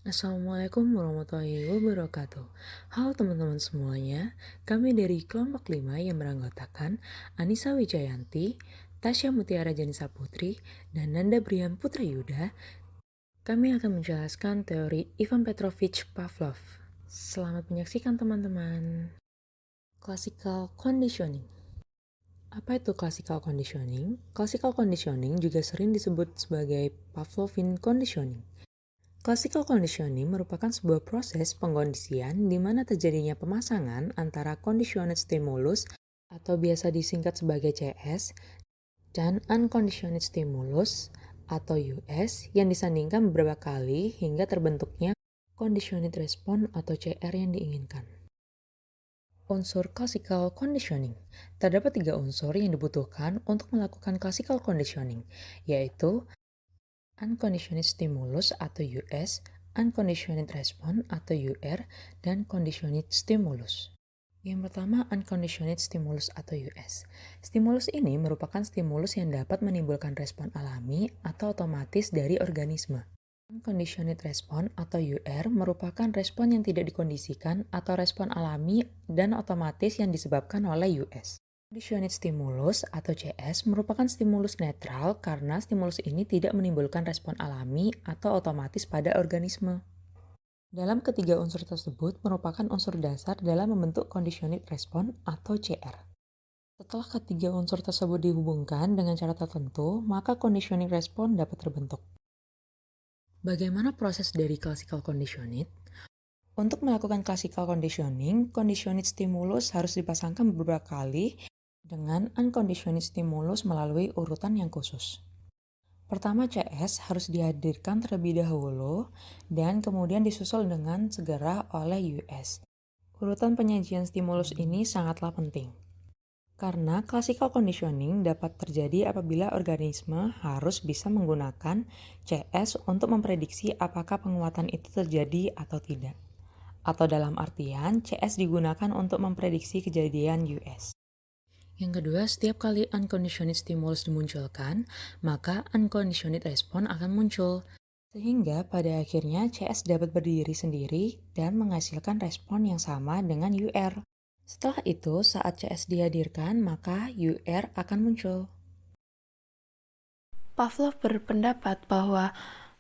Assalamualaikum warahmatullahi wabarakatuh. Halo teman-teman semuanya, kami dari kelompok 5 yang beranggotakan Anissa Wijayanti, Tasya Mutiara Janisa Putri, dan Nanda Brian Putra Yuda. Kami akan menjelaskan teori Ivan Petrovich Pavlov. Selamat menyaksikan teman-teman. Classical Conditioning. Apa itu classical conditioning? Classical conditioning juga sering disebut sebagai Pavlovian conditioning. Classical conditioning merupakan sebuah proses pengkondisian di mana terjadinya pemasangan antara conditioned stimulus atau biasa disingkat sebagai CS dan unconditioned stimulus atau US yang disandingkan beberapa kali hingga terbentuknya conditioned response atau CR yang diinginkan. Unsur classical conditioning. Terdapat 3 unsur yang dibutuhkan untuk melakukan classical conditioning, yaitu unconditioned stimulus atau US, unconditioned response atau UR, dan conditioned stimulus. Yang pertama, unconditioned stimulus atau US. Stimulus ini merupakan stimulus yang dapat menimbulkan respon alami atau otomatis dari organisme. Unconditioned response atau UR merupakan respon yang tidak dikondisikan atau respon alami dan otomatis yang disebabkan oleh US. Conditioned stimulus atau CS merupakan stimulus netral karena stimulus ini tidak menimbulkan respon alami atau otomatis pada organisme. Dalam ketiga unsur tersebut merupakan unsur dasar dalam membentuk conditioned response atau CR. Setelah ketiga unsur tersebut dihubungkan dengan cara tertentu, maka conditioning response dapat terbentuk. Bagaimana proses dari classical conditioning? Untuk melakukan classical conditioning, conditioned stimulus harus dipasangkan beberapa kali dengan unconditioned stimulus melalui urutan yang khusus. Pertama, CS harus dihadirkan terlebih dahulu dan kemudian disusul dengan segera oleh US. Urutan penyajian stimulus ini sangatlah penting. Karena classical conditioning dapat terjadi apabila organisme harus bisa menggunakan CS untuk memprediksi apakah penguatan itu terjadi atau tidak. Atau dalam artian, CS digunakan untuk memprediksi kejadian US. Yang kedua, setiap kali unconditioned stimulus dimunculkan, maka unconditioned response akan muncul. Sehingga pada akhirnya CS dapat berdiri sendiri dan menghasilkan respon yang sama dengan UR. Setelah itu, saat CS dihadirkan, maka UR akan muncul. Pavlov berpendapat bahwa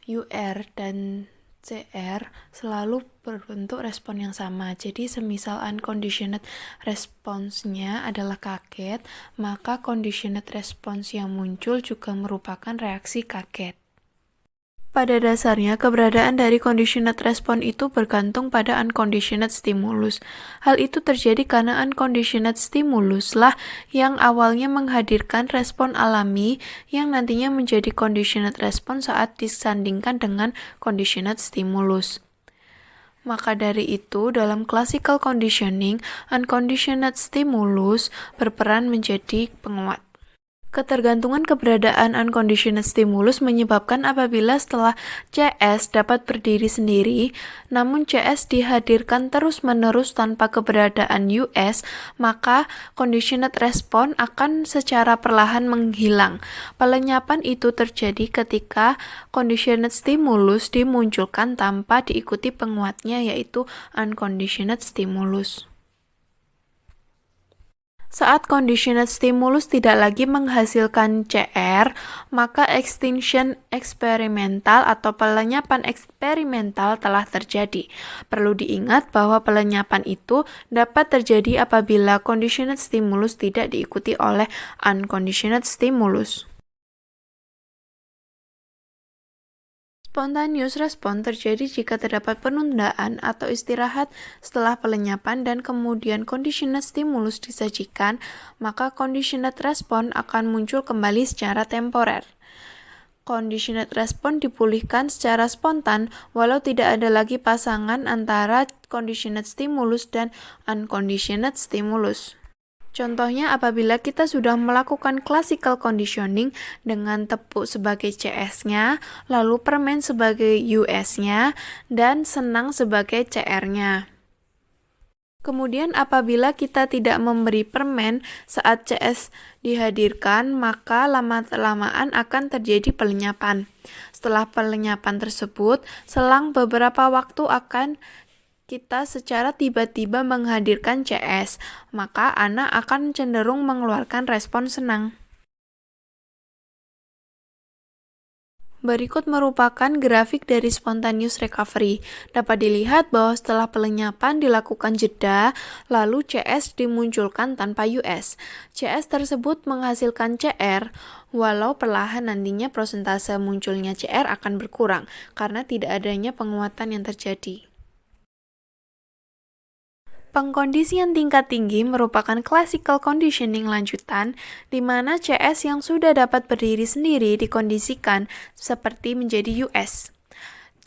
UR dan CR selalu berbentuk respon yang sama. Jadi semisal unconditioned response-nya adalah kaget, maka conditioned response yang muncul juga merupakan reaksi kaget. Pada dasarnya, keberadaan dari conditioned response itu bergantung pada unconditioned stimulus. Hal itu terjadi karena unconditioned stimulus lah yang awalnya menghadirkan respon alami yang nantinya menjadi conditioned response saat disandingkan dengan conditioned stimulus. Maka dari itu, dalam classical conditioning, unconditioned stimulus berperan menjadi penguat. Ketergantungan keberadaan unconditioned stimulus menyebabkan apabila setelah CS dapat berdiri sendiri, namun CS dihadirkan terus-menerus tanpa keberadaan US, maka conditioned response akan secara perlahan menghilang. Pelenyapan itu terjadi ketika conditioned stimulus dimunculkan tanpa diikuti penguatnya, yaitu unconditioned stimulus. Saat conditioned stimulus tidak lagi menghasilkan CR, maka extinction eksperimental atau pelenyapan eksperimental telah terjadi. Perlu diingat bahwa pelenyapan itu dapat terjadi apabila conditioned stimulus tidak diikuti oleh unconditioned stimulus. Spontaneous response terjadi jika terdapat penundaan atau istirahat setelah pelenyapan dan kemudian conditioned stimulus disajikan, maka conditioned response akan muncul kembali secara temporer. Conditioned response dipulihkan secara spontan walau tidak ada lagi pasangan antara conditioned stimulus dan unconditioned stimulus. Contohnya apabila kita sudah melakukan classical conditioning dengan tepuk sebagai CS-nya, lalu permen sebagai US-nya, dan senang sebagai CR-nya. Kemudian apabila kita tidak memberi permen saat CS dihadirkan, maka lama-kelamaan akan terjadi pelenyapan. Setelah pelenyapan tersebut, selang beberapa waktu akan kita secara tiba-tiba menghadirkan CS, maka anak akan cenderung mengeluarkan respon senang. Berikut merupakan grafik dari spontaneous recovery. Dapat dilihat bahwa setelah pelenyapan dilakukan jeda, lalu CS dimunculkan tanpa US. CS tersebut menghasilkan CR, walau perlahan nantinya prosentase munculnya CR akan berkurang karena tidak adanya penguatan yang terjadi. Pengkondisian tingkat tinggi merupakan classical conditioning lanjutan, di mana CS yang sudah dapat berdiri sendiri dikondisikan seperti menjadi US.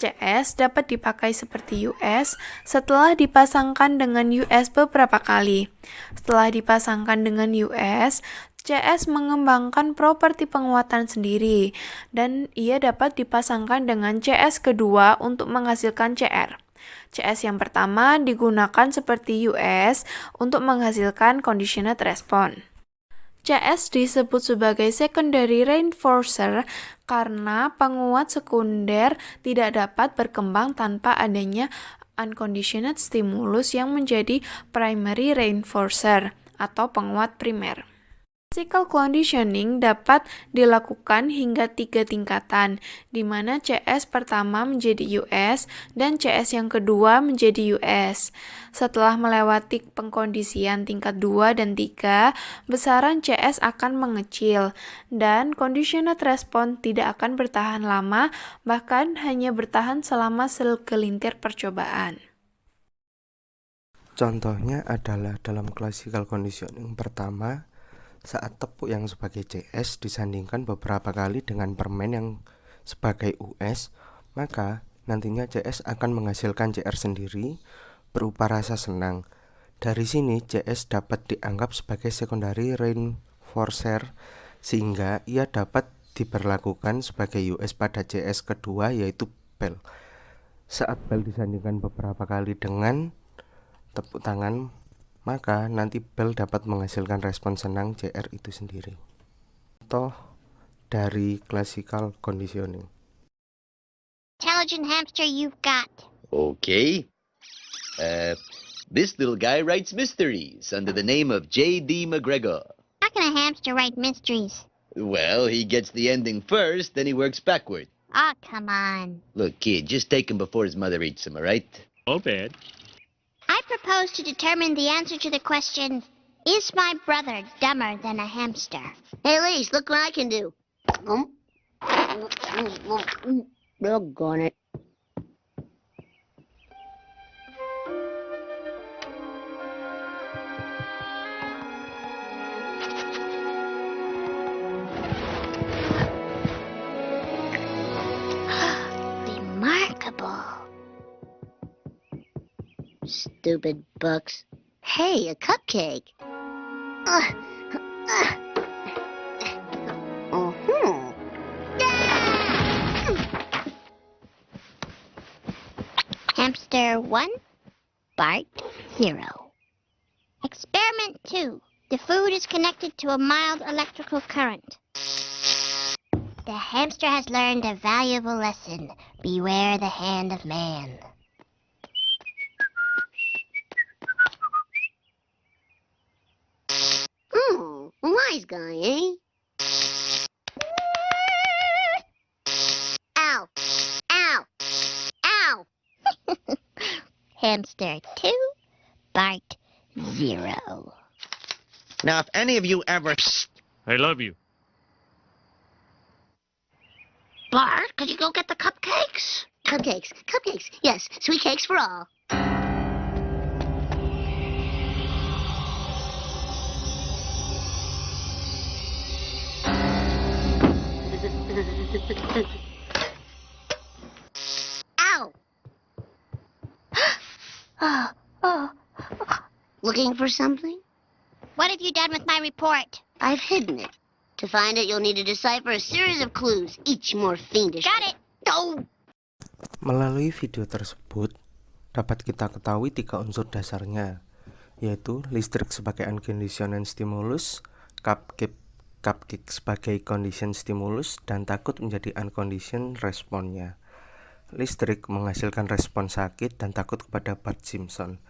CS dapat dipakai seperti US setelah dipasangkan dengan US beberapa kali. Setelah dipasangkan dengan US, CS mengembangkan properti penguatan sendiri, dan ia dapat dipasangkan dengan CS kedua untuk menghasilkan CR. CS yang pertama digunakan seperti US untuk menghasilkan conditioned response. CS disebut sebagai secondary reinforcer karena penguat sekunder tidak dapat berkembang tanpa adanya unconditioned stimulus yang menjadi primary reinforcer atau penguat primer. Classical conditioning dapat dilakukan hingga 3 tingkatan, di mana CS pertama menjadi US dan CS yang kedua menjadi US. Setelah melewati pengkondisian tingkat 2 dan 3, besaran CS akan mengecil, dan conditioned response tidak akan bertahan lama, bahkan hanya bertahan selama segelintir percobaan. Contohnya adalah dalam classical conditioning pertama, saat tepuk yang sebagai CS disandingkan beberapa kali dengan permen yang sebagai US, maka nantinya CS akan menghasilkan CR sendiri berupa rasa senang. Dari sini CS dapat dianggap sebagai secondary reinforcer sehingga ia dapat diberlakukan sebagai US pada CS kedua, yaitu bell. Saat bell disandingkan beberapa kali dengan tepuk tangan, maka nanti bell dapat menghasilkan respon senang CR itu sendiri. Contoh dari classical conditioning. Intelligent hamster you've got. Okay. This little guy writes mysteries under the name of J.D. McGregor. How can a hamster write mysteries? Well, he gets the ending first, then he works backward. Oh, come on. Look, kid, just take him before his mother eats him, all right? Oh, bad. I propose to determine the answer to the question, is my brother dumber than a hamster? Hey, Lise, look what I can do. Doggone it. Remarkable. Stupid books. Hey, a cupcake. Hamster 1, Bart 0. Experiment 2. The food is connected to a mild electrical current. The hamster has learned a valuable lesson. Beware the hand of man. Oh, a wise guy, eh? Ow! Ow! Ow! Hamster 2, Bart 0. Now, if any of you ever... I love you. Bart, could you go get the cupcakes? Cupcakes, cupcakes. Yes, sweet cakes for all. Ow! Looking for something? What have you done with my report? I've hidden it. To find it, you'll need to decipher a series of clues, each more fiendish. Got it! Oh! Melalui video tersebut, dapat kita ketahui 3 unsur dasarnya, yaitu listrik sebagai unconditioned stimulus, cupcake sebagai conditioned stimulus, dan takut menjadi unconditioned responnya. Listrik menghasilkan respon sakit dan takut kepada Bart Simpson.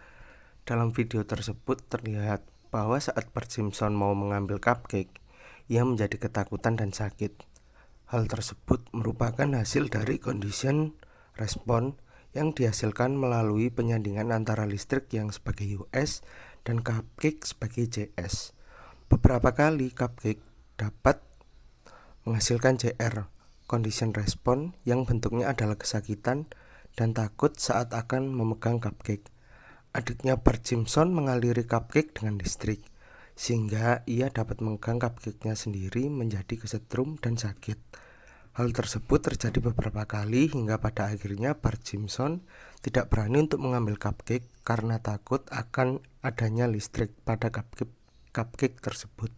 Dalam video tersebut terlihat bahwa saat Bart Simpson mau mengambil cupcake, ia menjadi ketakutan dan sakit. Hal tersebut merupakan hasil dari condition respon yang dihasilkan melalui penyandingan antara listrik yang sebagai US dan cupcake sebagai JS. Beberapa kali cupcake dapat menghasilkan JR, condition respon, yang bentuknya adalah kesakitan dan takut saat akan memegang cupcake. Adiknya Bart Simpson mengaliri cupcake dengan listrik, sehingga ia dapat memegang cupcake-nya sendiri menjadi kesetrum dan sakit. Hal tersebut terjadi beberapa kali hingga pada akhirnya Bart Simpson tidak berani untuk mengambil cupcake karena takut akan adanya listrik pada cupcake tersebut.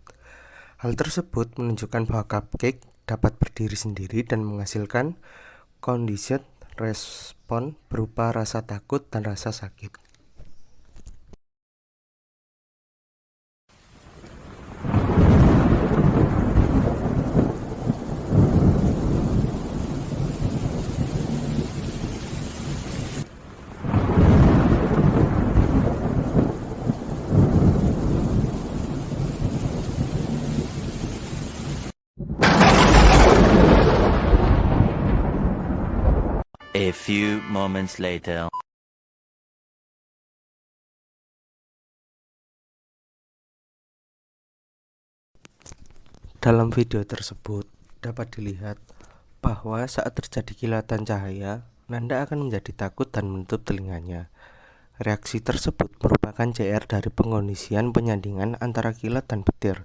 Hal tersebut menunjukkan bahwa cupcake dapat berdiri sendiri dan menghasilkan conditioned respon berupa rasa takut dan rasa sakit. A few moments later. Dalam video tersebut dapat dilihat bahwa saat terjadi kilatan cahaya, Nanda akan menjadi takut dan menutup telinganya. Reaksi tersebut merupakan JR dari pengkondisian penyandingan antara kilat dan petir.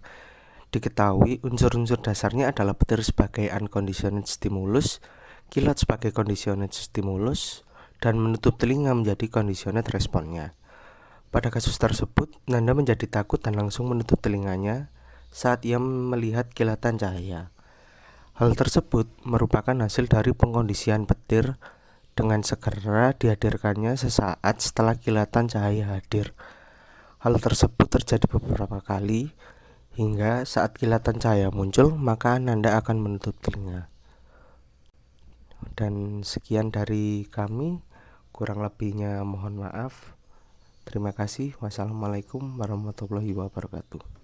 Diketahui unsur-unsur dasarnya adalah petir sebagai unconditioned stimulus, kilat sebagai conditioned stimulus, dan menutup telinga menjadi conditioned responnya. Pada kasus tersebut, Nanda menjadi takut dan langsung menutup telinganya saat ia melihat kilatan cahaya. Hal tersebut merupakan hasil dari pengkondisian petir dengan segera dihadirkannya sesaat setelah kilatan cahaya hadir. Hal tersebut terjadi beberapa kali hingga saat kilatan cahaya muncul, maka Nanda akan menutup telinga. Dan sekian dari kami, kurang lebihnya mohon maaf. Terima kasih. Wassalamualaikum warahmatullahi wabarakatuh.